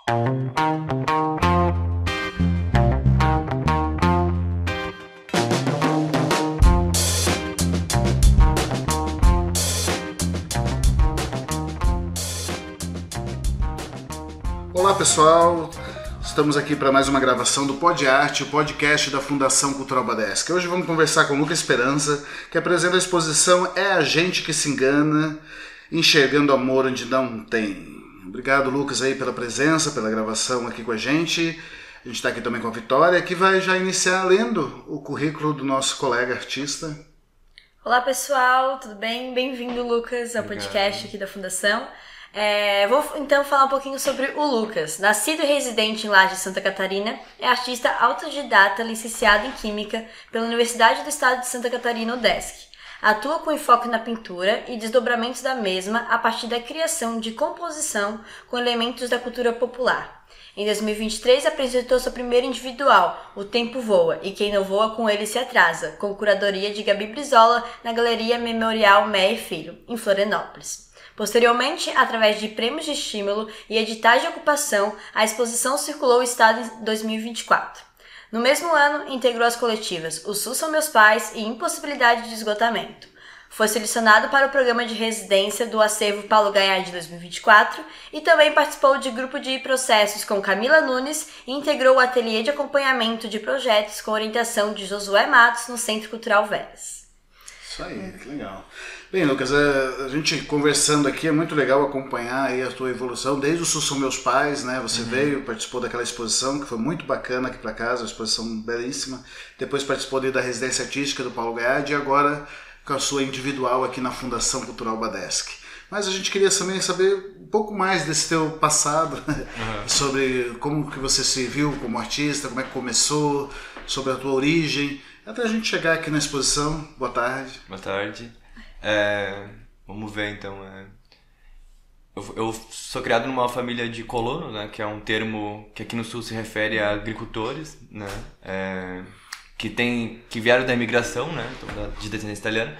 Olá pessoal, estamos aqui para mais uma gravação do Pod Arte, o podcast da Fundação Cultural Badesc. Hoje vamos conversar com o Lucas Esperança, que apresenta a exposição É a Gente que se Engana, Enxergando Amor Onde Não Tem. Obrigado, Lucas, aí pela presença, pela gravação aqui com a gente. A gente está aqui também com a Vitória, que vai já iniciar lendo o currículo do nosso colega artista. Olá pessoal, tudo bem? Bem-vindo, Lucas, ao podcast aqui da Fundação. Vou então falar um pouquinho sobre o Lucas. Nascido e residente em Lages, Santa Catarina, é artista autodidata licenciado em Química pela Universidade do Estado de Santa Catarina, UDESC. Atua com enfoque na pintura e desdobramentos da mesma a partir da criação de composição com elementos da cultura popular. Em 2023, apresentou sua primeira individual, O Tempo Voa, e Quem Não Voa com Ele Se Atrasa, com curadoria de Gabi Brizola na Galeria Memorial Meia Filho, em Florianópolis. Posteriormente, através de prêmios de estímulo e editais de ocupação, a exposição circulou o estado em 2024. No mesmo ano, integrou as coletivas O SUS São Meus Pais e Impossibilidade de Esgotamento. Foi selecionado para o programa de residência do Acervo Paulo Gaiá de 2024 e também participou de grupo de processos com Camila Nunes e integrou o ateliê de acompanhamento de projetos com orientação de Josué Matos no Centro Cultural Veras. Isso aí, que legal. Bem, Lucas, a gente conversando aqui é muito legal acompanhar aí a tua evolução, desde o SUS São Meus Pais, né? Você veio, participou daquela exposição que foi muito bacana aqui para casa, uma exposição belíssima. Depois participou da residência artística do Paulo Gaiad e agora com a sua individual aqui na Fundação Cultural Badesc. Mas a gente queria também saber um pouco mais desse teu passado, sobre como que você se viu como artista, como é que começou, sobre a tua origem, até a gente chegar aqui na exposição. Boa tarde. Boa tarde. Vamos ver então. Eu sou criado numa família de colonos, né, que é um termo que aqui no sul se refere a agricultores, né, que vieram da imigração, né, de descendência italiana,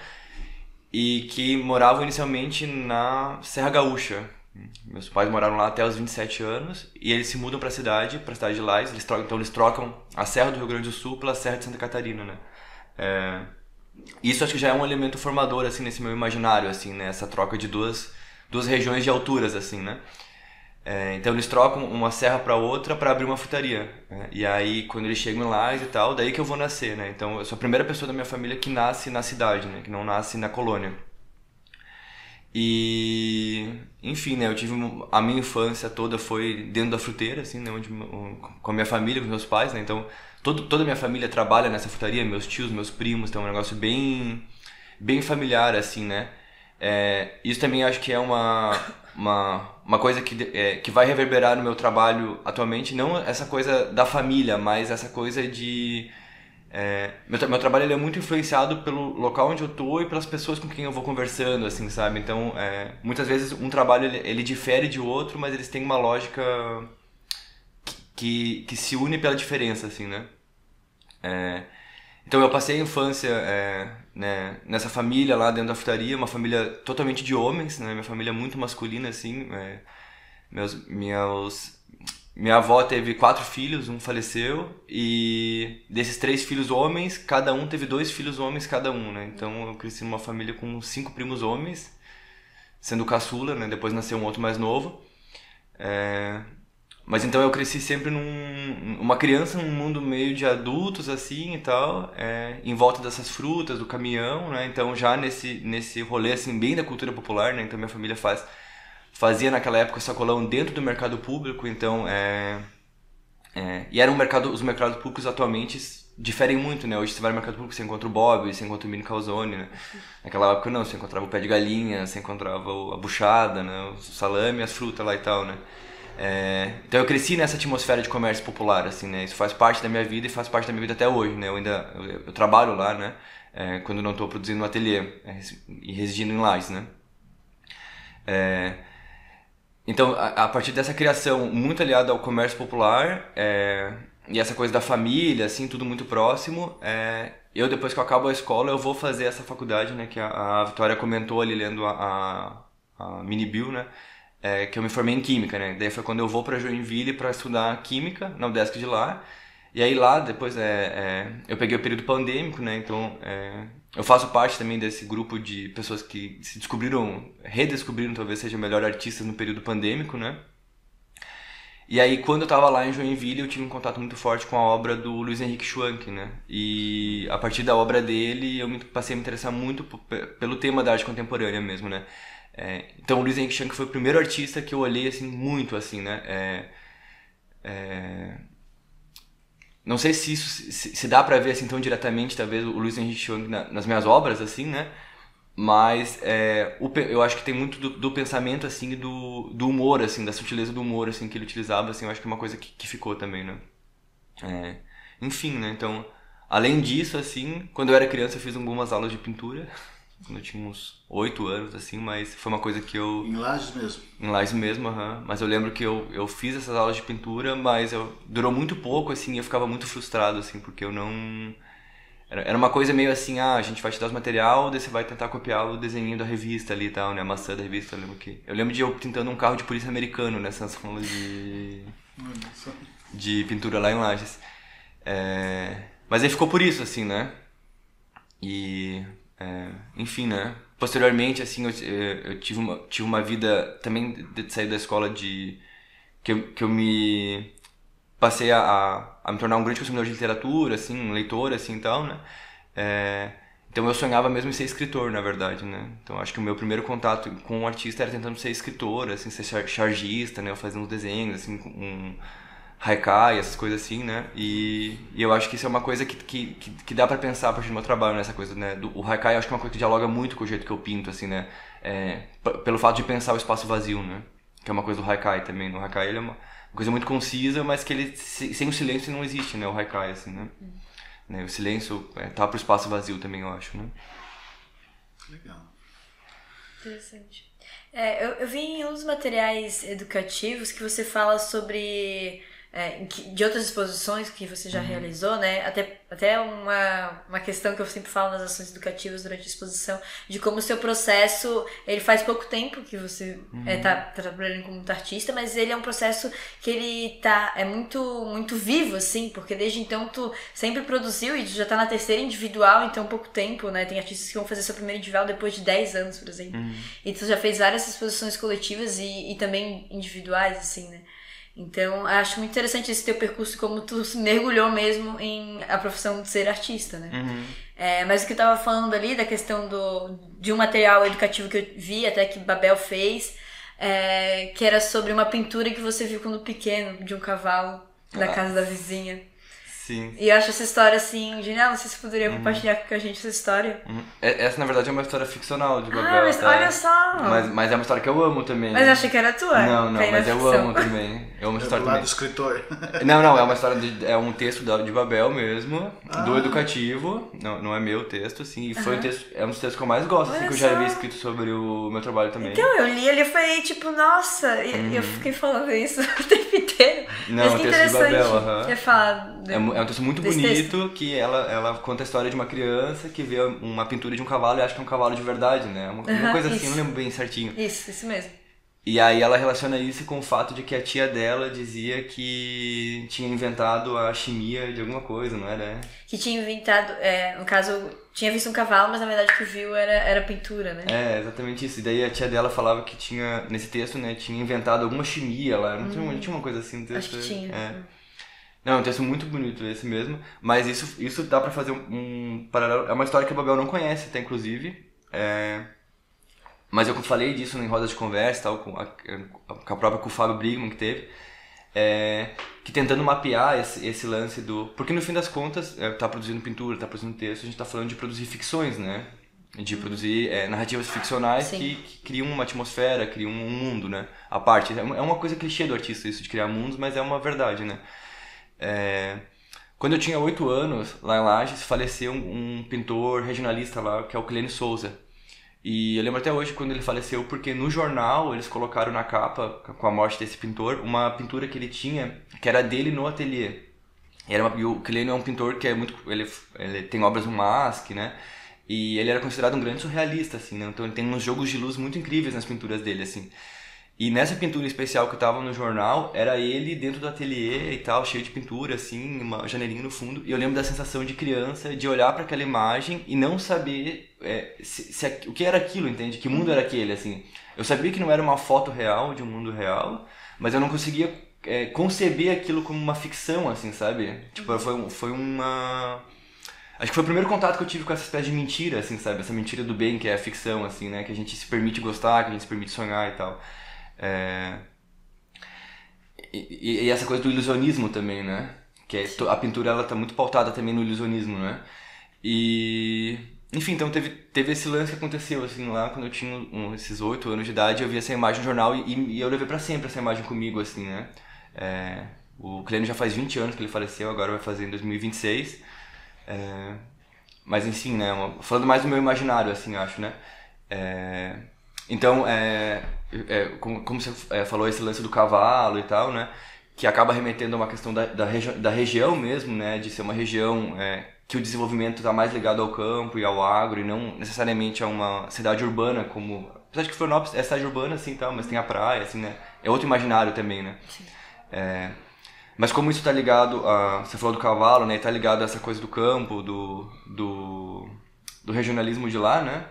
e que moravam inicialmente na Serra Gaúcha. Meus pais moraram lá até os 27 anos e eles se mudam para a cidade de Lages. Então eles trocam a Serra do Rio Grande do Sul pela Serra de Santa Catarina, né. Isso acho que já é um elemento formador, assim, nesse meu imaginário, assim, né? Essa troca de duas regiões de alturas, assim, né? Então eles trocam uma serra para outra para abrir uma frutaria, né? E aí, quando eles chegam em Lages e tal, daí que eu vou nascer, né? Então eu sou a primeira pessoa da minha família que nasce na cidade, né? Que não nasce na colônia. E, enfim, né? Eu tive a minha infância toda foi dentro da fruteira, assim, né? Com a minha família, com meus pais, né? Então toda a minha família trabalha nessa frutaria, meus tios, meus primos, então é um negócio bem familiar, assim, né? Isso também acho que é uma coisa que vai reverberar no meu trabalho atualmente, não essa coisa da família, mas essa coisa de... meu trabalho ele é muito influenciado pelo local onde eu tô e pelas pessoas com quem eu vou conversando, assim, sabe? Então, muitas vezes um trabalho ele difere de outro, mas eles têm uma lógica que se une pela diferença, assim, né? Então eu passei a infância né, nessa família lá dentro da frutaria, uma família totalmente de homens, né? Minha família é muito masculina, assim. Minha avó teve 4 filhos, um faleceu, e desses 3 filhos homens, cada um teve 2 filhos homens cada um, né? Então eu cresci numa família com 5 primos homens, sendo caçula, né? Depois nasceu um outro mais novo. Mas então eu cresci sempre uma criança num mundo meio de adultos, assim, e tal, em volta dessas frutas, do caminhão, né? Então já nesse rolê, assim, bem da cultura popular, né? Então minha família fazia naquela época sacolão dentro do mercado público, então e era os mercados públicos atualmente diferem muito, né? Hoje você vai no mercado público, você encontra o Bob, você encontra o mini calzone, né? Naquela época não, você encontrava o pé de galinha, você encontrava a buchada, né? O salame, as frutas lá e tal, né? Então eu cresci nessa atmosfera de comércio popular, assim, né? Isso faz parte da minha vida e faz parte da minha vida até hoje, né? Eu trabalho lá, né? Quando não estou produzindo no ateliê e residindo em Lages, né? Então, a partir dessa criação muito aliada ao comércio popular e essa coisa da família, assim, tudo muito próximo, eu, depois que eu acabo a escola, eu vou fazer essa faculdade, né? Que a Vitória comentou ali lendo a Mini Bio, né? que eu me formei em Química, né? Daí foi quando eu vou para Joinville para estudar Química, na UDESC de lá. E aí lá, depois, eu peguei o período pandêmico, né? Então, eu faço parte também desse grupo de pessoas que se redescobriram, talvez seja melhor, artistas no período pandêmico, né? E aí, quando eu tava lá em Joinville, eu tive um contato muito forte com a obra do Luiz Henrique Schwanck, né? E a partir da obra dele, eu passei a me interessar muito pelo tema da arte contemporânea mesmo, né? Então, o Luiz Henrique Schwanck foi o primeiro artista que eu olhei, assim, muito, assim, né? Não sei se isso se dá pra ver, assim, tão diretamente, talvez, o Luiz Henrique Schwanck nas minhas obras, assim, né? Mas eu acho que tem muito do pensamento, assim, do humor, assim, da sutileza do humor, assim, que ele utilizava, assim, eu acho que é uma coisa que ficou também, né? Enfim, né? Então, além disso, assim, quando eu era criança eu fiz algumas aulas de pintura, quando eu tinha uns 8 anos, assim, mas foi uma coisa que eu... Em Lages mesmo? Em Lages mesmo, mas eu lembro que eu fiz essas aulas de pintura, mas durou muito pouco, assim, e eu ficava muito frustrado, assim, porque eu não... Era uma coisa meio assim, a gente vai te dar os material, daí você vai tentar copiar o desenho da revista ali e tal, né? A maçã da revista, eu lembro de eu pintando um carro de polícia americano nessas aulas de pintura lá em Lages. Mas aí ficou por isso, assim, né? E, enfim, né? Posteriormente, assim, eu tive uma vida também de sair da escola que eu me... passei a me tornar um grande consumidor de literatura, assim, um leitor, assim, e tal, né? Então eu sonhava mesmo em ser escritor, na verdade, né? Então acho que o meu primeiro contato com um artista era tentando ser escritor, assim, ser chargista, né? Eu fazia uns desenhos, assim, um haikai, essas coisas assim, né? E eu acho que isso é uma coisa que dá pra pensar a partir do meu trabalho, nessa coisa, né? O haikai eu acho que é uma coisa que dialoga muito com o jeito que eu pinto, assim, né? Pelo fato de pensar o espaço vazio, né? Que é uma coisa do haikai também. No haikai ele é uma coisa muito concisa, mas que ele, sem o silêncio não existe, né? O haikai, assim, né? O silêncio tá pro espaço vazio também, eu acho, né? Legal. Interessante. Eu vi em uns materiais educativos que você fala sobre... de outras exposições que você já realizou, né? Até uma questão que eu sempre falo nas ações educativas durante a exposição, de como o seu processo, ele faz pouco tempo que você tá trabalhando como artista, mas ele é um processo que ele é muito, muito vivo, assim, porque desde então tu sempre produziu e tu já tá na terceira individual, então pouco tempo, né? Tem artistas que vão fazer sua primeira individual depois de 10 anos, por exemplo. E tu já fez várias exposições coletivas e também individuais, assim, né? Então, acho muito interessante esse teu percurso, como tu mergulhou mesmo em a profissão de ser artista, né? Mas o que eu tava falando ali, da questão de um material educativo que eu vi, até que Babel fez, que era sobre uma pintura que você viu quando pequeno, de um cavalo, na casa da vizinha. Sim. E eu acho essa história, assim, genial. Não sei se você poderia compartilhar com a gente essa história. Essa, na verdade, é uma história ficcional de Babel. Mas olha só! Mas é uma história que eu amo também. Mas eu achei que era tua. Não, mas eu amo também. Eu amo essa história do lado também. do escritor. Não, é uma história é um texto de Babel mesmo, do educativo. Não é meu texto, assim. E foi um texto, é um dos textos que eu mais gosto, assim, que eu já havia escrito sobre o meu trabalho também. Então, eu li ali e falei, tipo, nossa, e eu fiquei falando isso o tempo inteiro. Não, mas que interessante. De Babel, Quer falar? É um texto muito bonito, que ela conta a história de uma criança que vê uma pintura de um cavalo e acha que é um cavalo de verdade, né? Uma coisa assim, eu não lembro bem certinho. Isso mesmo. E aí ela relaciona isso com o fato de que a tia dela dizia que tinha inventado a alquimia de alguma coisa, não era? Que tinha inventado, no caso, tinha visto um cavalo, mas na verdade o que viu era pintura, né? Exatamente isso. E daí a tia dela falava que tinha, nesse texto, né, tinha inventado alguma chimia lá, não tinha uma coisa assim no texto. Acho que tinha. Não, é um texto muito bonito esse mesmo, mas isso dá pra fazer um paralelo. É uma história que o Babel não conhece, até inclusive. Mas eu falei disso em rodas de conversa, tal, com o Fábio Brigman que teve, que tentando mapear esse lance porque no fim das contas, tá produzindo pintura, tá produzindo texto, a gente tá falando de produzir ficções, né? De produzir narrativas ficcionais que criam uma atmosfera, criam um mundo, né? A parte. É uma coisa clichê do artista isso, de criar mundos, mas é uma verdade, né? Quando eu tinha 8 anos, lá em Lages, faleceu um pintor regionalista lá, que é o Clênio Souza. E eu lembro até hoje quando ele faleceu, porque no jornal eles colocaram na capa, com a morte desse pintor, uma pintura que ele tinha, que era dele no ateliê. E o Clênio é um pintor que é muito... Ele tem obras no MASP, né? E ele era considerado um grande surrealista, assim, né? Então ele tem uns jogos de luz muito incríveis nas pinturas dele, assim. E nessa pintura especial que tava no jornal, era ele dentro do ateliê e tal, cheio de pintura, assim, uma janelinha no fundo. E eu lembro da sensação de criança, de olhar para aquela imagem e não saber o que era aquilo, entende? Que mundo era aquele, assim. Eu sabia que não era uma foto real de um mundo real, mas eu não conseguia conceber aquilo como uma ficção, assim, sabe? Tipo, foi uma... Acho que foi o primeiro contato que eu tive com essa espécie de mentira, assim, sabe? Essa mentira do bem, que é a ficção, assim, né? Que a gente se permite gostar, que a gente se permite sonhar e tal. E essa coisa do ilusionismo também, né? Que a pintura, ela tá muito pautada também no ilusionismo, né? E... Enfim, então teve esse lance que aconteceu, assim, lá quando eu tinha esses 8 anos de idade, eu vi essa imagem no jornal e eu levei pra sempre essa imagem comigo, assim, né? O Clênio já faz 20 anos que ele faleceu, agora vai fazer em 2026. Mas enfim, né? Falando mais do meu imaginário, assim, acho, né? Então, como você falou, esse lance do cavalo e tal, né? Que acaba remetendo a uma questão da região mesmo, né? De ser uma região que o desenvolvimento está mais ligado ao campo e ao agro e não necessariamente a uma cidade urbana, como... Apesar de que Florianópolis é cidade urbana, assim, tal, mas tem a praia, assim, né? É outro imaginário também, né? Sim. Mas como isso está ligado a... Você falou do cavalo, né? Está ligado a essa coisa do campo, do regionalismo de lá, né?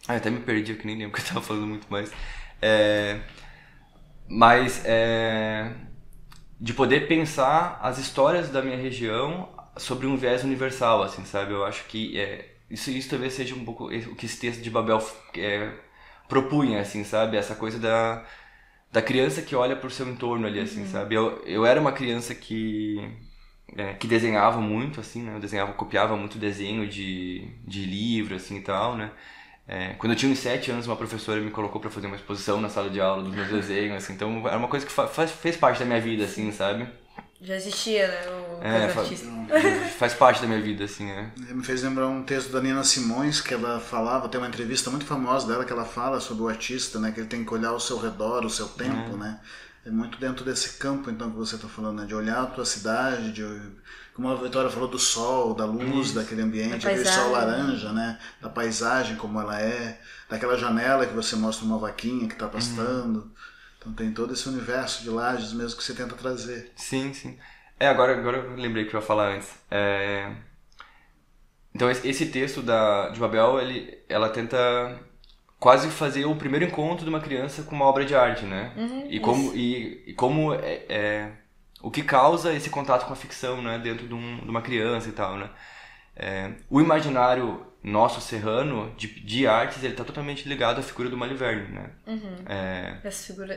Eu até me perdi aqui, nem lembro que eu estava falando muito mais. De poder pensar as histórias da minha região sobre um viés universal, assim, sabe? Eu acho que isso talvez seja um pouco o que esse texto de Babel propunha, assim, sabe? Essa coisa da criança que olha para o seu entorno ali, assim, sabe? Eu era uma criança que desenhava muito, assim, né? Eu copiava muito desenho de livro, assim, e tal, né? Quando eu tinha uns 7 anos, uma professora me colocou para fazer uma exposição na sala de aula dos meus desenhos, assim, então era uma coisa que fez parte da minha vida, assim, sabe? Já existia, né, o artista. Faz parte da minha vida, assim, Me fez lembrar um texto da Nina Simões, que ela falava, tem uma entrevista muito famosa dela, que ela fala sobre o artista, né, que ele tem que olhar ao seu redor, o seu tempo, né? É muito dentro desse campo, então, que você está falando, né, de olhar a tua cidade, como a Vitória falou, do sol, da luz, daquele ambiente, aquele sol laranja, né, da paisagem como ela é, daquela janela que você mostra uma vaquinha que está pastando. Então tem todo esse universo de lajes mesmo que você tenta trazer. Sim, sim. Agora eu lembrei que eu ia falar antes. Então esse texto de Babel, ela tenta quase fazer o primeiro encontro de uma criança com uma obra de arte, né? E como o que causa esse contato com a ficção, né? Dentro de uma criança e tal, né? O imaginário nosso serrano de artes, ele tá totalmente ligado à figura do Maliverne, né?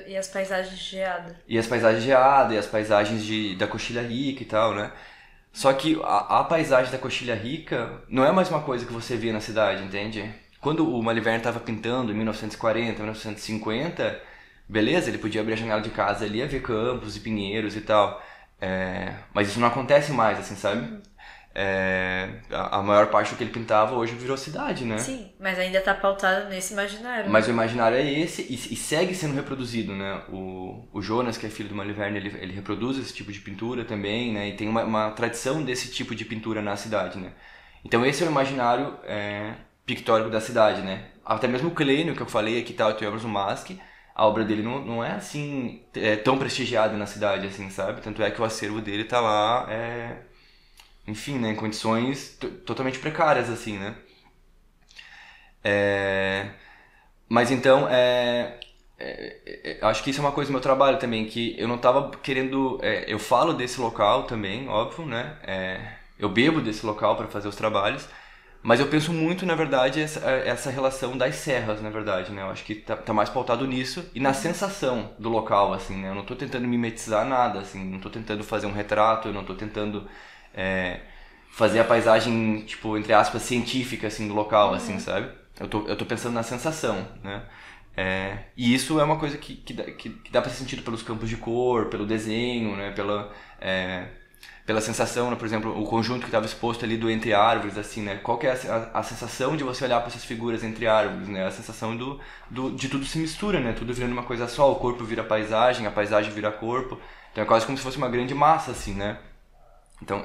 E as paisagens geadas. E as paisagens geadas, e as paisagens da Coxilha Rica e tal, né? Só que a paisagem da Coxilha Rica não é mais uma coisa que você vê na cidade, entende? Quando o Maliverne estava pintando em 1940, 1950, beleza, ele podia abrir a janela de casa ali e ver campos e pinheiros e tal. Mas isso não acontece mais, assim, sabe? A maior parte do que ele pintava hoje virou cidade, né? Sim, mas ainda tá pautado nesse imaginário. Mas o imaginário é esse e segue sendo reproduzido, né? O Jonas, que é filho do Maliverne, ele reproduz esse tipo de pintura também, né? E tem uma tradição desse tipo de pintura na cidade, né? Então esse é o imaginário pictórico da cidade, né? Até mesmo o Clênio, que eu falei aqui, tal, tem obras no MASP, a obra dele não é assim tão prestigiada na cidade, assim, sabe? Tanto é que o acervo dele tá lá... Enfim, né, em condições totalmente precárias, assim, né? Mas então, acho que isso é uma coisa do meu trabalho também, que eu não tava querendo... eu falo desse local também, óbvio, né? Eu bebo desse local para fazer os trabalhos, mas eu penso muito, na verdade, essa relação das serras, na verdade, né? Eu acho que tá mais pautado nisso e na sensação do local, assim, né? Eu não tô tentando mimetizar nada, assim, não tô tentando fazer um retrato, eu não tô tentando... fazer a paisagem, tipo, entre aspas, científica, assim, do local, assim, sabe? Eu tô pensando na sensação, né? E isso é uma coisa que dá pra ser sentido pelos campos de cor, pelo desenho, né? Pela sensação, né? Por exemplo, o conjunto que estava exposto ali do entre árvores, assim, né? Qual que é a sensação de você olhar para essas figuras entre árvores, né? A sensação de tudo se mistura, né? Tudo virando uma coisa só, o corpo vira paisagem, a paisagem vira corpo. Então é quase como se fosse uma grande massa, assim, né? Então,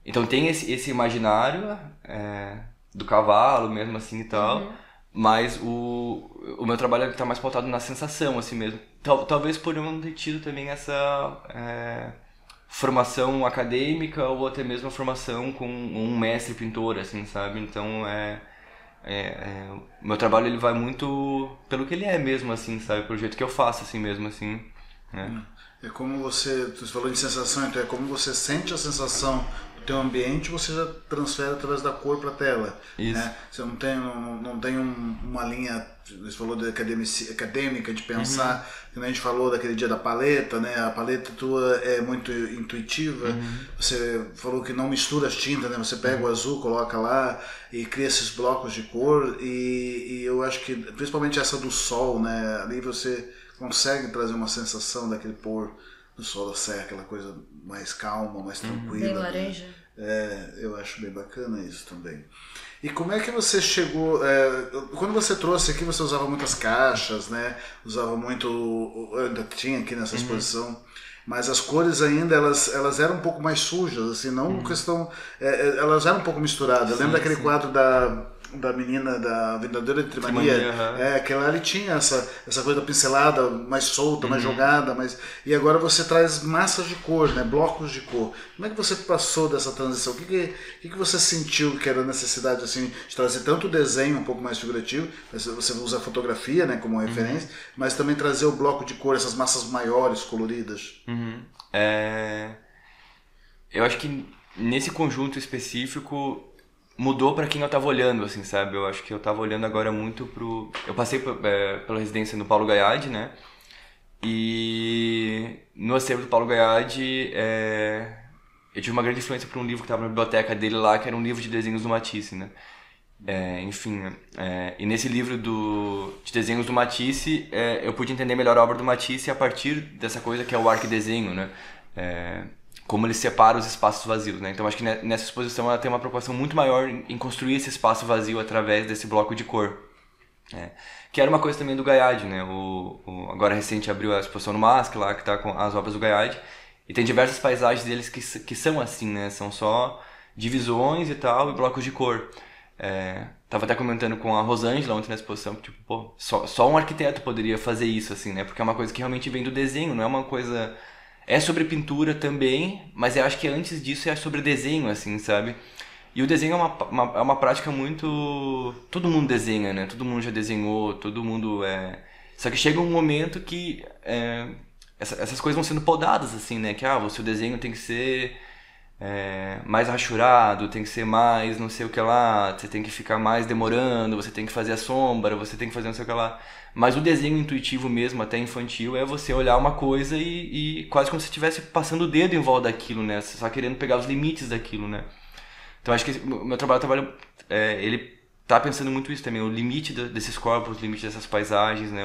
então tem esse imaginário do cavalo mesmo assim e tal, Mas o meu trabalho está mais pautado na sensação, assim mesmo. Talvez por eu não ter tido também essa formação acadêmica ou até mesmo a formação com um mestre pintor, assim, sabe? Então, o meu trabalho ele vai muito pelo que ele é mesmo, assim, sabe? Pelo jeito que eu faço, assim mesmo, assim, né? É como você falou de sensação, então é como você sente a sensação do teu ambiente, você já transfere através da cor para a tela. Isso. Né? Você não tem uma linha, você falou de acadêmica, de pensar, que a gente falou daquele dia da paleta, né? A paleta tua é muito intuitiva, você falou que não mistura as tintas, né? Você pega o azul, coloca lá e cria esses blocos de cor e eu acho que, principalmente essa do sol, né? Ali você consegue trazer uma sensação daquele pôr do sol da serra, aquela coisa mais calma, mais tranquila. Bem laranja. Eu acho bem bacana isso também. E como é que você chegou... quando você trouxe aqui, você usava muitas caixas, né? Usava muito... Ainda tinha aqui nessa exposição, mas as cores ainda, elas eram um pouco mais sujas, assim, não questão... elas eram um pouco misturadas. Eu lembro daquele quadro da menina da Vendedora de Trimania, aquela ali tinha essa coisa pincelada mais solta, mais jogada, e agora você traz massas de cor, né, blocos de cor. Como é que você passou dessa transição? O que você sentiu que era a necessidade assim, de trazer tanto o desenho um pouco mais figurativo, você usa a fotografia, né, como referência, mas também trazer o bloco de cor, essas massas maiores, coloridas? Eu acho que nesse conjunto específico mudou pra quem eu tava olhando, assim, sabe? Eu acho que eu tava olhando agora muito pro... Eu passei pela residência no Paulo Gaiade, né? E no acervo do Paulo Gaiade, eu tive uma grande influência por um livro que tava na biblioteca dele lá, que era um livro de desenhos do Matisse, né? E nesse livro de desenhos do Matisse, eu pude entender melhor a obra do Matisse a partir dessa coisa que é o arquidesenho, né? Como ele separa os espaços vazios, né? Então acho que nessa exposição ela tem uma preocupação muito maior em construir esse espaço vazio através desse bloco de cor. Que era uma coisa também do Gaiade, né? Agora recente abriu a exposição no MASP lá, que tá com as obras do Gaiade, e tem diversas paisagens deles que são assim, né? São só divisões e tal, e blocos de cor. Tava até comentando com a Rosângela ontem na exposição, que tipo, pô, só um arquiteto poderia fazer isso, assim, né? Porque é uma coisa que realmente vem do desenho, não é uma coisa... É sobre pintura também, mas eu acho que antes disso é sobre desenho, assim, sabe? E o desenho é uma prática muito... Todo mundo desenha, né? Todo mundo já desenhou, todo mundo Só que chega um momento que essas coisas vão sendo podadas, assim, né? Que o seu desenho tem que ser mais rachurado, tem que ser mais não sei o que lá, você tem que ficar mais demorando, você tem que fazer a sombra, você tem que fazer não sei o que lá. Mas o desenho intuitivo mesmo, até infantil, é você olhar uma coisa e quase como se estivesse passando o dedo em volta daquilo, né? Só querendo pegar os limites daquilo, né? Então acho que o meu trabalho ele tá pensando muito isso também, o limite desses corpos, o limite dessas paisagens, né?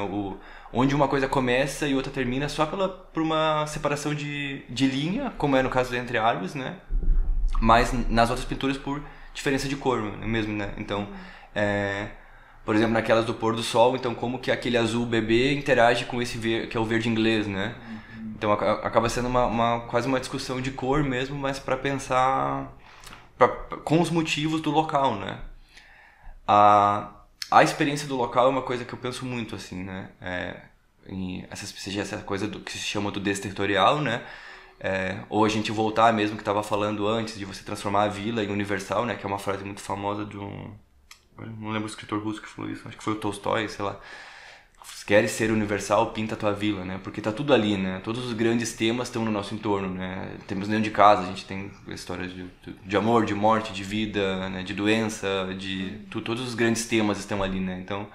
Onde uma coisa começa e outra termina só por uma separação de linha, como é no caso do Entre Árvores, né? Mas nas outras pinturas por diferença de cor mesmo, né? Então, por exemplo, naquelas do pôr do sol, então como que aquele azul bebê interage com esse que é o verde inglês, né? Então acaba sendo quase uma discussão de cor mesmo, mas para pensar com os motivos do local, né? A experiência do local é uma coisa que eu penso muito, assim, né? Seja essa coisa que se chama do desterritorial, né? Ou a gente voltar mesmo, que estava falando antes, de você transformar a vila em universal, né? Que é uma frase muito famosa de não lembro o escritor russo que falou isso, acho que foi o Tolstói, sei lá. Se queres ser universal, pinta a tua vila, né? Porque tá tudo ali, né? Todos os grandes temas estão no nosso entorno, né? Temos dentro de casa, a gente tem histórias de amor, de morte, de vida, né? De doença, todos os grandes temas estão ali, né? Então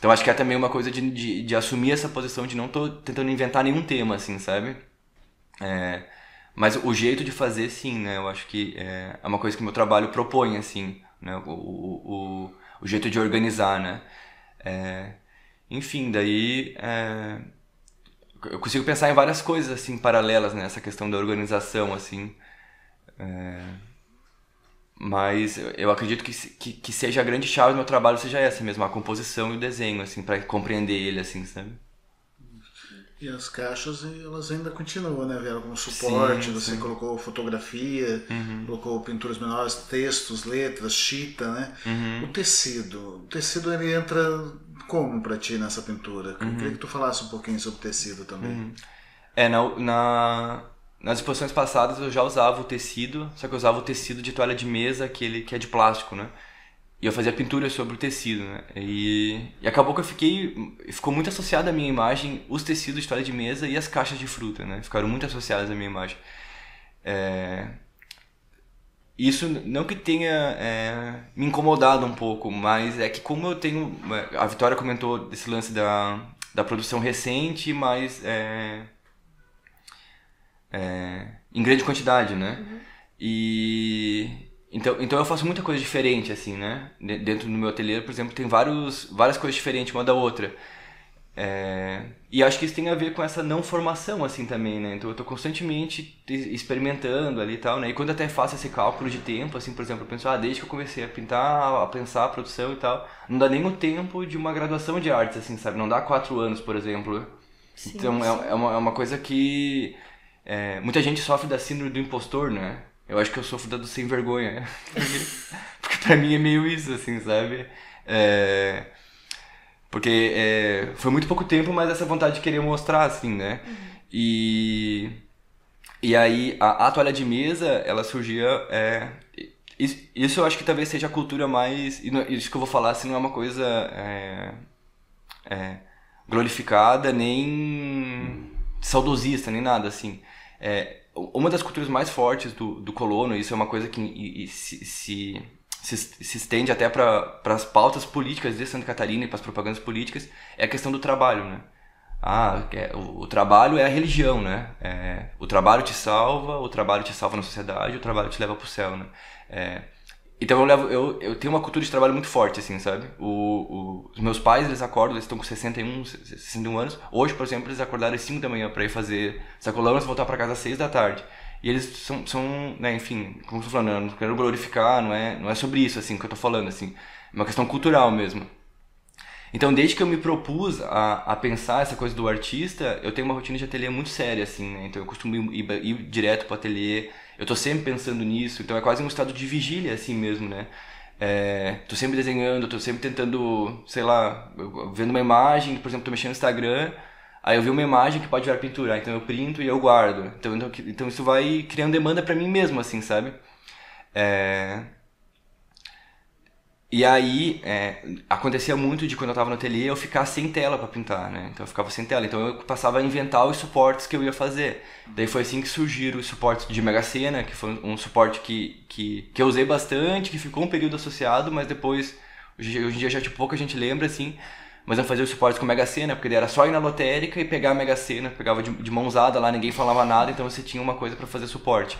acho que é também uma coisa de assumir essa posição de não tô tentando inventar nenhum tema, assim, sabe? Mas o jeito de fazer, sim, né? Eu acho que é uma coisa que o meu trabalho propõe, assim, né? O jeito de organizar, né? Enfim, daí eu consigo pensar em várias coisas assim paralelas nessa questão da organização, assim. Mas eu acredito que seja a grande chave do meu trabalho seja essa mesmo, a composição e o desenho, assim, para compreender ele, assim, sabe? E as caixas, elas ainda continuam, né? Vieram como suporte, você colocou fotografia, colocou pinturas menores, textos, letras, chita, né? O tecido ele entra como pra ti nessa pintura? Eu queria que tu falasse um pouquinho sobre o tecido também. Nas exposições passadas eu já usava o tecido, só que eu usava o tecido de toalha de mesa, aquele que é de plástico, né? E eu fazia pintura sobre o tecido, né? E acabou que ficou muito associado à minha imagem os tecidos de toalha de mesa e as caixas de fruta, né? Ficaram muito associados à minha imagem. Isso não que tenha me incomodado um pouco, mas é que como eu tenho... A Vitória comentou desse lance da produção recente, mas em grande quantidade, né? Então eu faço muita coisa diferente, assim, né? Dentro do meu ateliê, por exemplo, tem várias coisas diferentes uma da outra. E acho que isso tem a ver com essa não formação, assim, também, né? Então eu tô constantemente experimentando ali e tal, né? E quando eu até faço esse cálculo de tempo, assim, por exemplo, eu penso, desde que eu comecei a pintar, a pensar a produção e tal, não dá nem o tempo de uma graduação de artes, assim, sabe? Não dá 4 anos, por exemplo. Sim, então sim. É uma coisa que... muita gente sofre da síndrome do impostor, né? Eu acho que eu sofro da do sem vergonha. Porque pra mim é meio isso, assim, sabe? Porque foi muito pouco tempo, mas essa vontade de querer mostrar, assim, né? E aí a toalha de mesa, ela surgia... Isso eu acho que talvez seja a cultura mais... Isso que eu vou falar, assim, não é uma coisa glorificada, nem saudosista, nem nada, assim. Uma das culturas mais fortes do colono, isso é uma coisa que se estende até para as pautas políticas de Santa Catarina e para as propagandas políticas, é a questão do trabalho, né? O trabalho é a religião, né? O trabalho te salva na sociedade, o trabalho te leva pro céu, né? Então eu tenho uma cultura de trabalho muito forte, assim, sabe? Os meus pais, eles acordam, eles estão com 61 anos. Hoje, por exemplo, eles acordaram às 5 da manhã para ir fazer sacolões e voltar para casa às 6 da tarde. E eles são, né, enfim, como eu tô falando, eu não quero glorificar, não é sobre isso, assim, que eu tô falando, assim. É uma questão cultural mesmo. Então, desde que eu me propus a pensar essa coisa do artista, eu tenho uma rotina de ateliê muito séria, assim, né? Então eu costumo ir direto pro ateliê, eu tô sempre pensando nisso, então é quase um estado de vigília, assim mesmo, né? Tô sempre desenhando, tô sempre tentando, sei lá, vendo uma imagem, por exemplo, tô mexendo no Instagram, aí eu vi uma imagem que pode virar pintura, então eu printo e eu guardo. Então isso vai criando demanda pra mim mesmo, assim, sabe? E aí, acontecia muito de quando eu tava no ateliê eu ficar sem tela pra pintar, né? Então eu ficava sem tela, então eu passava a inventar os suportes que eu ia fazer. Daí foi assim que surgiram os suportes de Mega Sena, que foi um suporte que eu usei bastante, que ficou um período associado, mas depois, hoje em dia já tipo, pouca gente lembra, assim, mas eu fazia os suportes com Mega Sena, porque daí era só ir na lotérica e pegar a Mega Sena, pegava de mãozada lá, ninguém falava nada, então você tinha uma coisa pra fazer suporte.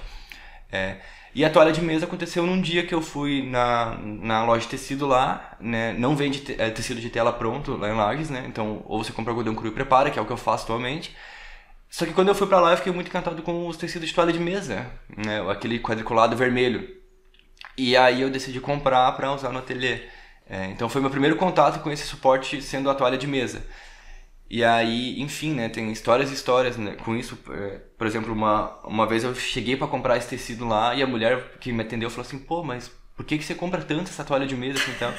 E a toalha de mesa aconteceu num dia que eu fui na loja de tecido lá, né? Não vende tecido de tela pronto lá em Lages, né? Então, ou você compra algodão cru e prepara, que é o que eu faço atualmente. Só que quando eu fui pra lá, eu fiquei muito encantado com os tecidos de toalha de mesa, né? Aquele quadriculado vermelho. E aí eu decidi comprar pra usar no ateliê. Então foi meu primeiro contato com esse suporte sendo a toalha de mesa. E aí, enfim, né, tem histórias e histórias, né, com isso. Por exemplo, uma vez eu cheguei pra comprar esse tecido lá e a mulher que me atendeu falou assim, pô, mas por que você compra tanto essa toalha de mesa assim, então?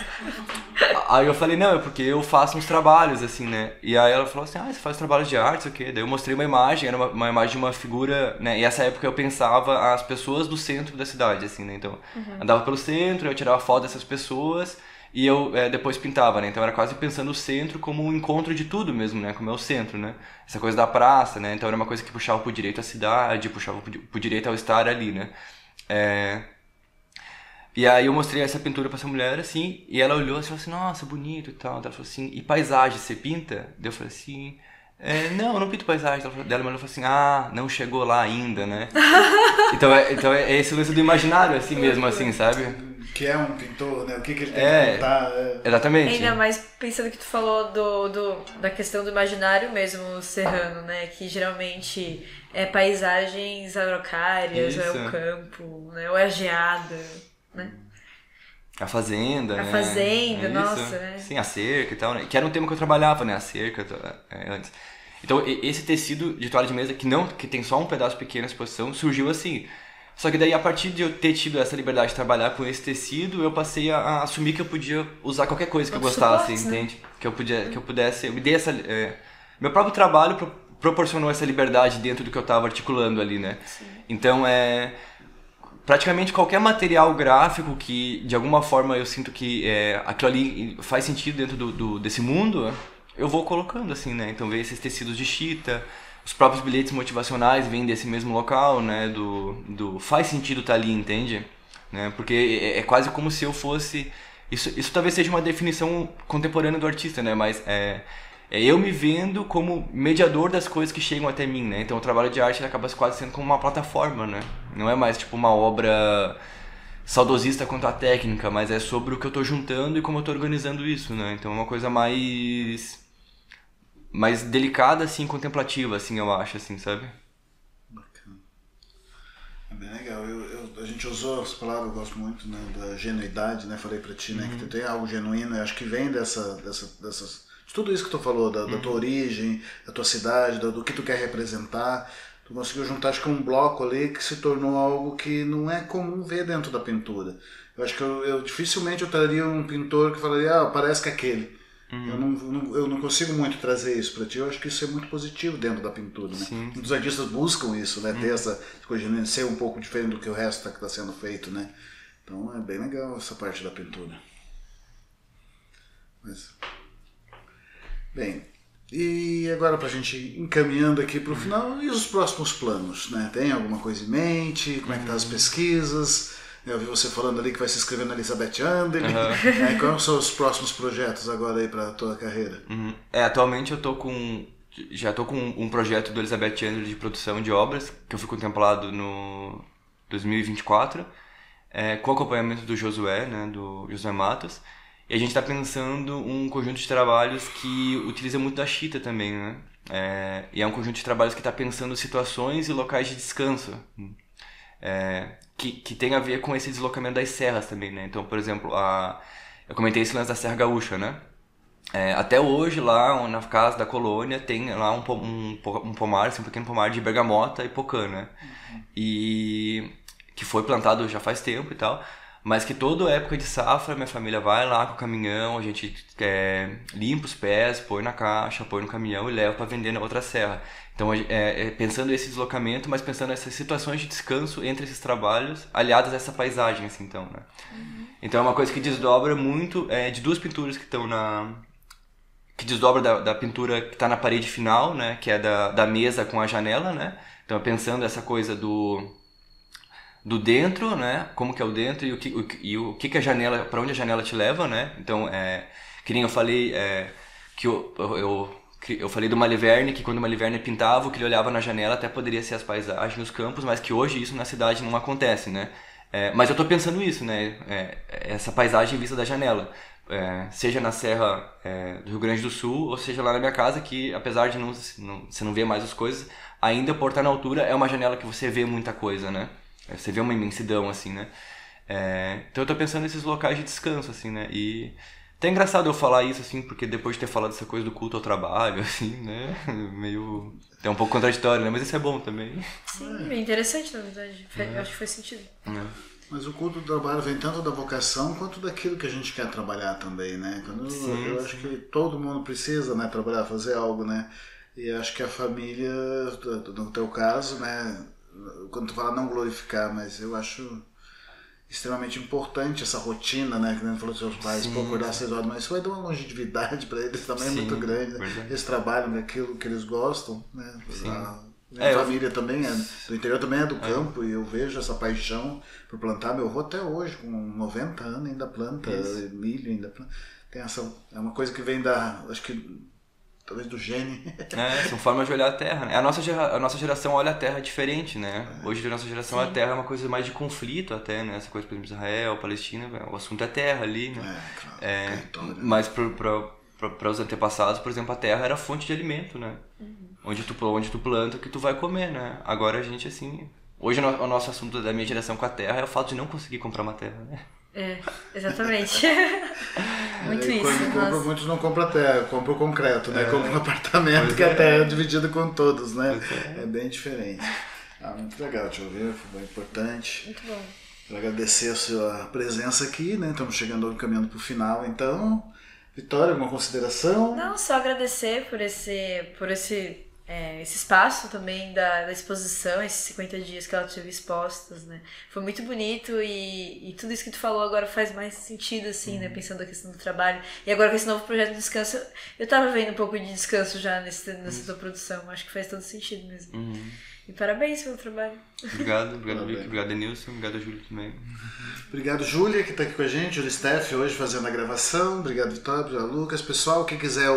Aí eu falei, não, é porque eu faço uns trabalhos, assim, né. E aí ela falou assim, você faz trabalhos de arte, o quê? Daí eu mostrei uma imagem, era uma imagem de uma figura, né, e nessa época eu pensava as pessoas do centro da cidade, assim, né, então andava pelo centro, eu tirava foto dessas pessoas. E eu depois pintava, né? Então era quase pensando o centro como um encontro de tudo mesmo, né? Como é o centro, né? Essa coisa da praça, né? Então era uma coisa que puxava pro direito à cidade, puxava pro direito ao estar ali, né? E aí eu mostrei essa pintura pra essa mulher, assim, e ela olhou e falou assim, nossa, bonito e tal. Ela falou assim, e paisagem, você pinta? Daí eu falei assim, não, eu não pinto paisagem. Ela falou assim, não chegou lá ainda, né? Então é esse lance do imaginário, assim mesmo, assim, sabe? Que é um pintor, né? O que ele tem que contar. Exatamente. Ainda mais pensando que tu falou da questão do imaginário mesmo serrano, né? Que geralmente é paisagens agrocárias, ou é o campo, né? Ou é a geada, né? A fazenda, né? A fazenda, nossa, né? Sim, a cerca e tal, né? Que era um tema que eu trabalhava, né? A cerca antes. Então esse tecido de toalha de mesa, que tem só um pedaço pequeno à exposição, surgiu assim. Só que daí, a partir de eu ter tido essa liberdade de trabalhar com esse tecido, eu passei a assumir que eu podia usar qualquer coisa que eu gostasse, entende? Que eu pudesse... Eu me dei essa... meu próprio trabalho proporcionou essa liberdade dentro do que eu estava articulando ali, né? Sim. Então, praticamente qualquer material gráfico que, de alguma forma, eu sinto que aquilo ali faz sentido dentro desse mundo, eu vou colocando, assim, né? Então, veio esses tecidos de chita... Os próprios bilhetes motivacionais vêm desse mesmo local, né? Faz sentido estar ali, entende? Né? Porque é quase como se eu fosse... Isso talvez seja uma definição contemporânea do artista, né? Mas é eu me vendo como mediador das coisas que chegam até mim, né? Então o trabalho de arte ele acaba quase sendo como uma plataforma, né? Não é mais tipo uma obra saudosista quanto à técnica, mas é sobre o que eu estou juntando e como eu estou organizando isso, né? Então é uma coisa mais delicada, assim, contemplativa, assim, eu acho, assim, sabe? Bacana. É bem legal. A gente usou as palavras, eu gosto muito, né, da genuidade, né? Falei pra ti, né, que tu tem algo genuíno, eu acho que vem dessas de tudo isso que tu falou, da tua origem, da tua cidade, do que tu quer representar. Tu conseguiu juntar, acho que um bloco ali que se tornou algo que não é comum ver dentro da pintura. Eu acho que eu dificilmente eu traria um pintor que falaria, parece que é aquele. Eu não consigo muito trazer isso para ti. Eu acho que isso é muito positivo dentro da pintura, né? Sim. Muitos artistas buscam isso, né? Ter essa coisa de ser um pouco diferente do que o resto que está sendo feito, né? Então é bem legal essa parte da pintura. Bem, e agora pra gente ir encaminhando aqui pro final, e os próximos planos, né? Tem alguma coisa em mente? Como é que tá as pesquisas? Eu vi você falando ali que vai se inscrever na Elizabeth Anderle. Quais são os próximos projetos agora aí para a tua carreira? Atualmente eu já tô com um projeto do Elizabeth Anderle de produção de obras, que eu fui contemplado no 2024, com acompanhamento do Josué, né, do Josué Matos. E a gente está pensando um conjunto de trabalhos que utiliza muito da chita também, né? E é um conjunto de trabalhos que está pensando situações e locais de descanso. Que tem a ver com esse deslocamento das serras também, né? Então, por exemplo, eu comentei esse lance da Serra Gaúcha, né? Até hoje, lá na casa da colônia, tem lá um pomar, assim, um pequeno pomar de bergamota e pocã, né? E que foi plantado já faz tempo e tal, mas que toda época de safra, minha família vai lá com o caminhão, a gente limpa os pés, põe na caixa, põe no caminhão e leva para vender na outra serra. Então, pensando esse deslocamento, mas pensando nessas situações de descanso entre esses trabalhos, aliadas a essa paisagem, assim, então, né? Então, é uma coisa que desdobra muito de duas pinturas que estão que desdobra da pintura que está na parede final, né? Que é da mesa com a janela, né? Então, pensando essa coisa do dentro, né? Como que é o dentro e o que a janela, para onde a janela te leva, né? Então, que nem eu falei, que eu falei do Maliverne, que quando o Maliverne pintava, o que ele olhava na janela até poderia ser as paisagens, os campos, mas que hoje isso na cidade não acontece, né? Mas eu tô pensando isso, né? Essa paisagem vista da janela. Seja na Serra do Rio Grande do Sul, ou seja lá na minha casa, que apesar de você não ver mais as coisas, ainda por estar na altura é uma janela que você vê muita coisa, né? Você vê uma imensidão, assim, né? Então eu tô pensando nesses locais de descanso, assim, né? E até é engraçado eu falar isso, assim, porque depois de ter falado essa coisa do culto ao trabalho, assim, né? Meio... é um pouco contraditório, né? Mas isso é bom também. Sim, é interessante, na verdade. Eu acho que faz sentido. Mas o culto do trabalho vem tanto da vocação quanto daquilo que a gente quer trabalhar também, né? Eu acho que todo mundo precisa, né, trabalhar, fazer algo, né? E acho que a família, no teu caso, né? Quando tu fala não glorificar, mas eu acho extremamente importante essa rotina, né? Que nem falou dos seus pais, acordar às 6 horas, mas isso vai dar uma longevidade para eles também muito grande, né? Eles trabalham naquilo que eles gostam, né? Minha família também do interior, também é do campo, e eu vejo essa paixão por plantar. Meu avô até hoje, com 90 anos, ainda planta milho, ainda planta. Tem é uma coisa que vem acho que talvez do gene. São formas de olhar a terra, né? A nossa geração olha a terra diferente, né? Hoje, a nossa geração, a terra é uma coisa mais de conflito até, né? Essa coisa, por exemplo, Israel, Palestina, o assunto é terra ali, né? Claro. Mas para os antepassados, por exemplo, a terra era fonte de alimento, né? Onde tu planta, o que tu vai comer, né? Agora a gente, assim... Hoje o nosso assunto da minha geração com a terra é o fato de não conseguir comprar uma terra, né? Exatamente. Muito isso. Quando compra, muitos não compram a terra, compram o concreto, né? Compram um apartamento que a terra é dividida com todos, né? É bem diferente. Muito legal te ouvir, foi bem importante. Muito bom. Quero agradecer a sua presença aqui, né? Estamos caminhando para o final, então. Vitória, alguma consideração? Não, só agradecer por esse espaço também da exposição, esses 50 dias que ela teve expostos, né? Foi muito bonito e tudo isso que tu falou agora faz mais sentido, assim, né? Pensando na questão do trabalho. E agora com esse novo projeto de descanso, eu tava vendo um pouco de descanso já nessa tua produção. Acho que faz todo sentido mesmo. E parabéns pelo trabalho. Obrigado, Vicky, obrigado, Denilson, obrigado, Júlia também. Obrigado, Júlia, que está aqui com a gente, Júlia Steff, hoje fazendo a gravação. Obrigado, Vitória, obrigado, Lucas. Pessoal, quem quiser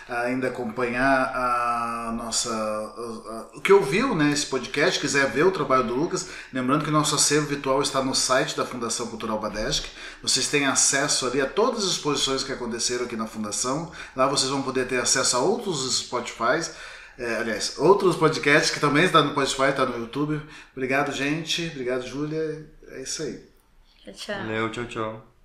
ainda acompanhar o que ouviu, né, esse podcast, quiser ver o trabalho do Lucas, lembrando que nosso acervo virtual está no site da Fundação Cultural Badesc. Vocês têm acesso ali a todas as exposições que aconteceram aqui na Fundação. Lá vocês vão poder ter acesso a outros Spotifys. Outros podcasts que também estão no Spotify, está no YouTube. Obrigado, gente. Obrigado, Júlia. É isso aí. Tchau. Valeu, tchau.